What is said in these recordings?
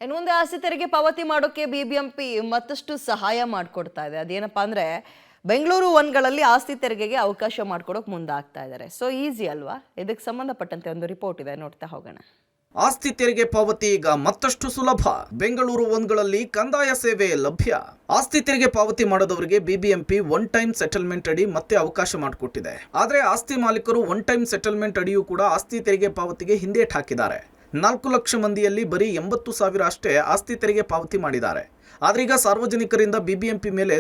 ಇನ್ನು ಮುಂದೆ ಆಸ್ತಿ ತೆರಿಗೆ ಪಾವತಿ ಮಾಡೋಕೆ ಬಿಬಿಎಂಪಿ ಮತ್ತಷ್ಟು ಸಹಾಯ ಮಾಡಿಕೊಡ್ತಾ ಇದೆ. ಅದೇನಪ್ಪ ಅಂದ್ರೆ ಬೆಂಗಳೂರು ಒನ್ಗಳಲ್ಲಿ ಆಸ್ತಿ ತೆರಿಗೆಗೆ ಅವಕಾಶ ಮಾಡಿಕೊಡೋಕೆ ಮುಂದಾಗ್ತಾ ಇದ್ದಾರೆ. ಸೊ ಈಸಿ ಅಲ್ವಾ? ಇದಕ್ಕೆ ಸಂಬಂಧಪಟ್ಟಂತೆ ಒಂದು ರಿಪೋರ್ಟ್ ಇದೆ, ನೋಡ್ತಾ ಹೋಗೋಣ. ಆಸ್ತಿ ತೆರಿಗೆ ಪಾವತಿ ಈಗ ಮತ್ತಷ್ಟು ಸುಲಭ. ಬೆಂಗಳೂರು ಒನ್ಗಳಲ್ಲಿ ಕಂದಾಯ ಸೇವೆ ಲಭ್ಯ. ಆಸ್ತಿ ತೆರಿಗೆ ಪಾವತಿ ಮಾಡದವರಿಗೆ ಬಿಬಿಎಂಪಿ ಒನ್ ಟೈಮ್ ಸೆಟಲ್ಮೆಂಟ್ ಅಡಿ ಮತ್ತೆ ಅವಕಾಶ ಮಾಡಿಕೊಟ್ಟಿದೆ. ಆದರೆ ಆಸ್ತಿ ಮಾಲೀಕರು ಒನ್ ಟೈಮ್ ಸೆಟಲ್ಮೆಂಟ್ ಅಡಿಯೂ ಕೂಡ ಆಸ್ತಿ ತೆರಿಗೆ ಪಾವತಿಗೆ ಹಿಂದೇಟು ಹಾಕಿದ್ದಾರೆ. 4 ಲಕ್ಷ ಮಂದಿಯಲ್ಲಿ ಬರೀ 80,000 ಅಷ್ಟೇ ಆಸ್ತಿ ತೆರಿಗೆ ಪಾವತಿ ಮಾಡಿದ್ದಾರೆ. ಆದ್ರೀಗ ಸಾರ್ವಜನಿಕರಿಂದ ಬಿಬಿಎಂಪಿ ಮೇಲೆ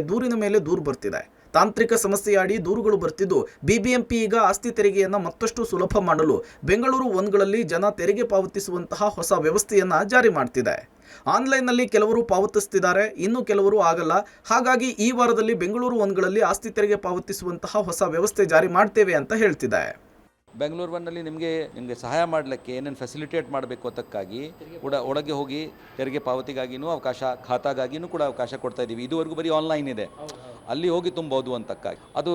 ದೂರು ಬರ್ತಿದೆ. ತಾಂತ್ರಿಕ ಸಮಸ್ಯೆಯಾಡಿ ದೂರುಗಳು ಬರ್ತಿದ್ದು ಬಿಬಿಎಂಪಿ ಈಗ ಆಸ್ತಿ ತೆರಿಗೆಯನ್ನು ಮತ್ತಷ್ಟು ಸುಲಭ ಮಾಡಲು ಬೆಂಗಳೂರು ಒನ್ಗಳಲ್ಲಿ ಜನ ತೆರಿಗೆ ಪಾವತಿಸುವಂತಹ ಹೊಸ ವ್ಯವಸ್ಥೆಯನ್ನ ಜಾರಿ ಮಾಡ್ತಿದೆ. ಆನ್ಲೈನ್ನಲ್ಲಿ ಕೆಲವರು ಪಾವತಿಸ್ತಿದ್ದಾರೆ, ಇನ್ನು ಕೆಲವರು ಆಗಲ್ಲ. ಹಾಗಾಗಿ ಈ ವಾರದಲ್ಲಿ ಬೆಂಗಳೂರು ಒನ್ಗಳಲ್ಲಿ ಆಸ್ತಿ ತೆರಿಗೆ ಪಾವತಿಸುವಂತಹ ಹೊಸ ವ್ಯವಸ್ಥೆ ಜಾರಿ ಮಾಡ್ತೇವೆ ಅಂತ ಹೇಳ್ತಿದೆ. ಬೆಂಗಳೂರು ಒನ್ನಲ್ಲಿ ನಿಮಗೆ ಸಹಾಯ ಮಾಡಲಿಕ್ಕೆ ಏನೇನು ಫೆಸಿಲಿಟೇಟ್ ಮಾಡಬೇಕು ಅದಕ್ಕಾಗಿ ಒಳಗೆ ಹೋಗಿ ತೆರಿಗೆ ಪಾವತಿಗಾಗಿನೂ ಅವಕಾಶ, ಖಾತಾಗಾಗಿನೂ ಕೂಡ ಅವಕಾಶ ಕೊಡ್ತಾ ಇದ್ದೀವಿ. ಇದುವರೆಗೂ ಬರೀ ಆನ್ಲೈನ್ ಇದೆ, ಅಲ್ಲಿ ಹೋಗಿ ತುಂಬೋದು ಅಂತಕ್ಕಾಗಿ. ಅದು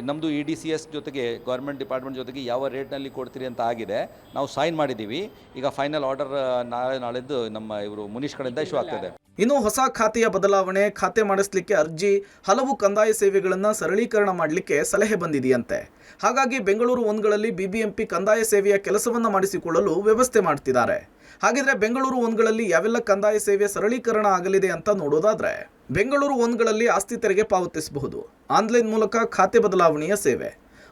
ನಮ್ಮದು EDCS ಜೊತೆಗೆ ಗೌರ್ಮೆಂಟ್ ಡಿಪಾರ್ಟ್ಮೆಂಟ್ ಜೊತೆಗೆ ಯಾವ ರೇಟ್ನಲ್ಲಿ ಕೊಡ್ತೀರಿ ಅಂತ ಆಗಿದೆ. ನಾವು ಸೈನ್ ಮಾಡಿದ್ದೀವಿ. ಈಗ ಫೈನಲ್ ಆರ್ಡರ್ ನಾಳೆದ್ದು ನಮ್ಮ ಇವರು ಮುನೀಶ್ ಕಡೆಯಿಂದ ಇಶ್ಯೂ ಆಗ್ತದೆ. ಇನ್ನು ಹೊಸ ಖಾತೆಯ ಬದಲಾವಣೆ, ಖಾತೆ ಮಾಡಿಸಲಿಕ್ಕೆ ಅರ್ಜಿ, ಹಲವು ಕಂದಾಯ ಸೇವೆಗಳನ್ನು ಸರಳೀಕರಣ ಮಾಡಲಿಕ್ಕೆ ಸಲಹೆ ಬಂದಿದೆಯಂತೆ. ಹಾಗಾಗಿ ಬೆಂಗಳೂರು ಒನ್ಗಳಲ್ಲಿ ಬಿಬಿಎಂಪಿ ಕಂದಾಯ ಸೇವೆಯ ಕೆಲಸವನ್ನು ಮಾಡಿಸಿಕೊಳ್ಳಲು ವ್ಯವಸ್ಥೆ ಮಾಡ್ತಿದ್ದಾರೆ. ಹಾಗಿದ್ರೆ ಬೆಂಗಳೂರು ಒನ್ಗಳಲ್ಲಿ ಯಾವೆಲ್ಲ ಕಂದಾಯ ಸೇವೆ ಸರಳೀಕರಣ ಆಗಲಿದೆ ಅಂತ ನೋಡೋದಾದ್ರೆ, ಬೆಂಗಳೂರು ಒನ್ಗಳಲ್ಲಿ ಆಸ್ತಿ ತೆರಿಗೆ ಪಾವತಿಸಬಹುದು. ಆನ್ಲೈನ್ ಮೂಲಕ ಖಾತೆ ಬದಲಾವಣೆಯ ಸೇವೆ,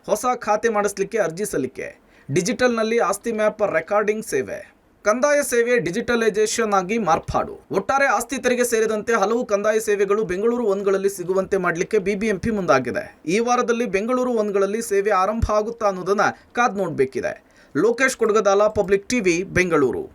ಹೊಸ ಖಾತೆ ಮಾಡಿಸಲಿಕ್ಕೆ ಅರ್ಜಿ ಸಲ್ಲಿಕೆ, ಡಿಜಿಟಲ್ನಲ್ಲಿ ಆಸ್ತಿ ಮ್ಯಾಪ್ ರೆಕಾರ್ಡಿಂಗ್ ಸೇವೆ, ಕಂದಾಯ ಸೇವೆ ಡಿಜಿಟಲೈಸೇಷನ್ ಆಗಿ ಮಾರ್ಪಾಡು. ಒಟ್ಟಾರೆ ಆಸ್ತಿ ತೆರಿಗೆ ಸೇರಿದಂತೆ ಹಲವು ಕಂದಾಯ ಸೇವೆಗಳು ಬೆಂಗಳೂರು ಒನ್ಗಳಲ್ಲಿ ಸಿಗುವಂತೆ ಮಾಡಲಿಕ್ಕೆ ಬಿಬಿಎಂಪಿ ಮುಂದಾಗಿದೆ. ಈ ವಾರದಲ್ಲಿ ಬೆಂಗಳೂರು ಒನ್ಗಳಲ್ಲಿ ಸೇವೆ ಆರಂಭ ಆಗುತ್ತಾ ಅನ್ನೋದನ್ನ ಕಾದ್ ನೋಡಬೇಕಿದೆ. ಲೋಕೇಶ್ ಕೊಡಗದಾಲ, ಪಬ್ಲಿಕ್ ಟಿವಿ, ಬೆಂಗಳೂರು.